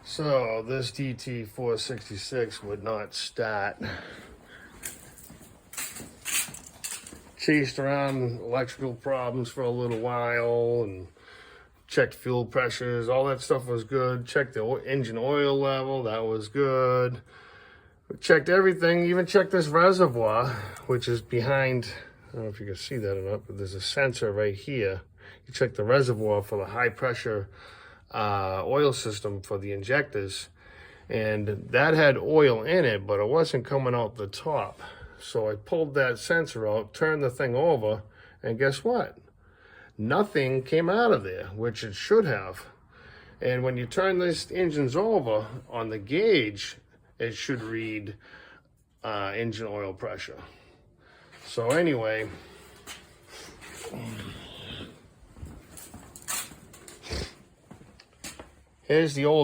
So this DT466 would not start. Chased around electrical problems for a little while and checked fuel pressures. All that stuff was good. Checked the engine oil level. That was good. We checked everything. Even checked this reservoir, which is behind. I don't know if you can see that or not, but there's a sensor right here. You check the reservoir for the high pressure oil system for the injectors, and that had oil in it, but it wasn't coming out the top. So I pulled that sensor out, turned the thing over, and guess what? Nothing came out of there, which it should have. And when you turn these engines over on the gauge, it should read engine oil pressure. So anyway, here's the old